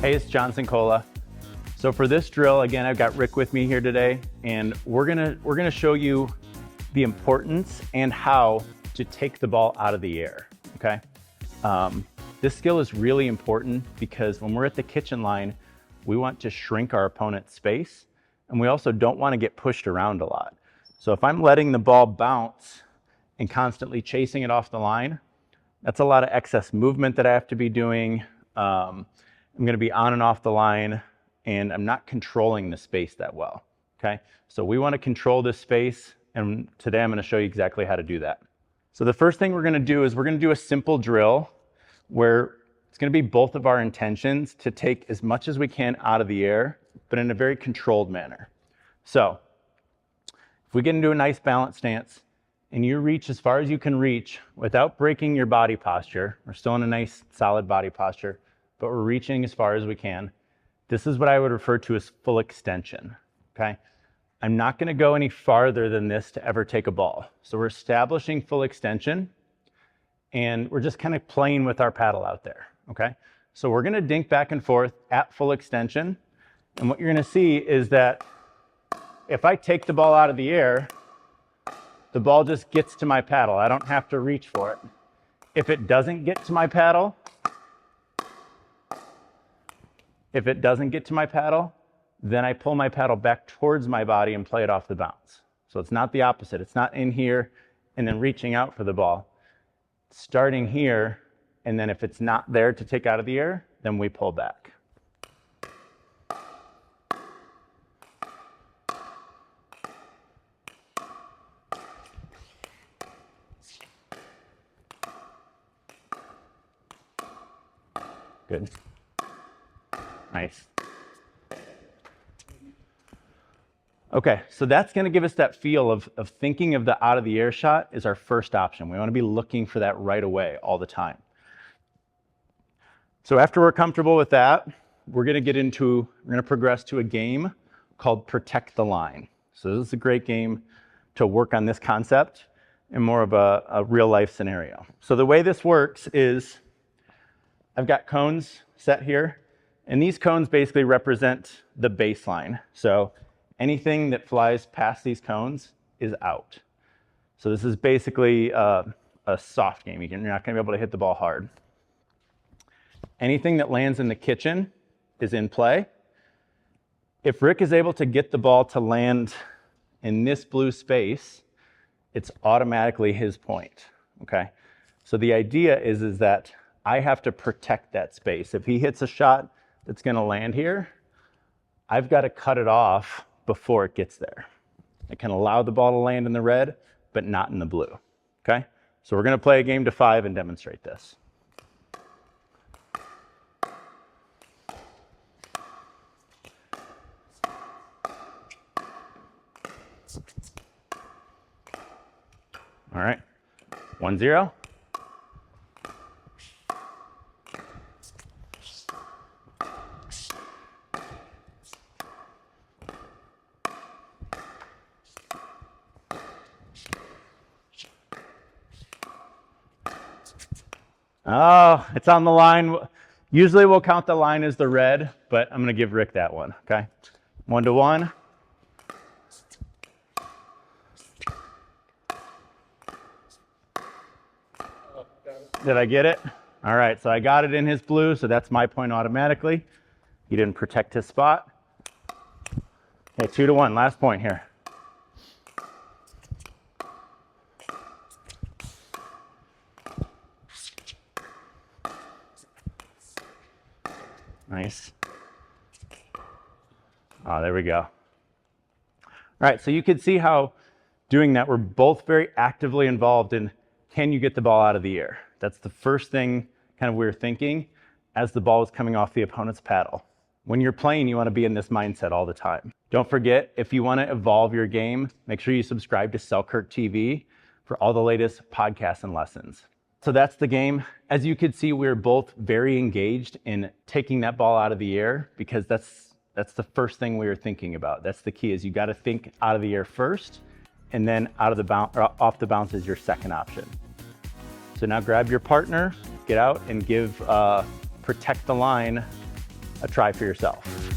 Hey, it's John Cincola. So for this drill, again, I've got Rick with me here today, and we're gonna show you the importance and how to take the ball out of the air, okay? This skill is really important because when we're at the kitchen line, we want to shrink our opponent's space, and we also don't want to get pushed around a lot. So if I'm letting the ball bounce and constantly chasing it off the line, that's a lot of excess movement that I have to be doing. I'm going to be on and off the line, and I'm not controlling the space that well, okay? So we want to control this space, and today I'm going to show you exactly how to do that. So the first thing we're going to do is we're going to do a simple drill where it's going to be both of our intentions to take as much as we can out of the air, but in a very controlled manner. So if we get into a nice balance stance and you reach as far as you can reach without breaking your body posture, we're still in a nice solid body posture, but we're reaching as far as we can. This is what I would refer to as full extension, okay? I'm not gonna go any farther than this to ever take a ball. So we're establishing full extension, and we're just kind of playing with our paddle out there, okay? So we're gonna dink back and forth at full extension, and what you're gonna see is that if I take the ball out of the air, the ball just gets to my paddle. I don't have to reach for it. If it doesn't get to my paddle, then I pull my paddle back towards my body and play it off the bounce. So it's not the opposite. It's not in here and then reaching out for the ball. It's starting here, and then if it's not there to take out of the air, then we pull back. Good. Nice. Okay, so that's going to give us that feel of thinking of the out of the air shot is our first option. We want to be looking for that right away all the time. So after we're comfortable with that, we're going to progress to a game called Protect the Line. So this is a great game to work on this concept in more of a real life scenario. So the way this works is I've got cones set here, and these cones basically represent the baseline. So anything that flies past these cones is out. So this is basically a soft game. You're not going to be able to hit the ball hard. Anything that lands in the kitchen is in play. If Rick is able to get the ball to land in this blue space, it's automatically his point, okay? So the idea is that I have to protect that space. If he hits a shot that's going to land here, I've got to cut it off before it gets there. I can allow the ball to land in the red, but not in the blue, okay? So we're going to play a game to 5 and demonstrate this. All right, 1-0. Oh, it's on the line. Usually we'll count the line as the red, but I'm going to give Rick that one, okay? 1-1. Did I get it? All right, so I got it in his blue, so that's my point automatically. He didn't protect his spot. Okay, 2-1, last point here. Nice. Oh, there we go. All right, so you can see how doing that, we're both very actively involved in, can you get the ball out of the air? That's the first thing kind of we were thinking as the ball is coming off the opponent's paddle. When you're playing, you want to be in this mindset all the time. Don't forget, if you want to evolve your game, make sure you subscribe to Selkirk TV for all the latest podcasts and lessons. So that's the game. As you can see, we're both very engaged in taking that ball out of the air because that's the first thing we were thinking about. That's the key, is you got to think out of the air first, and then off the bounce is your second option. So now grab your partner, get out and give Protect the Line a try for yourself.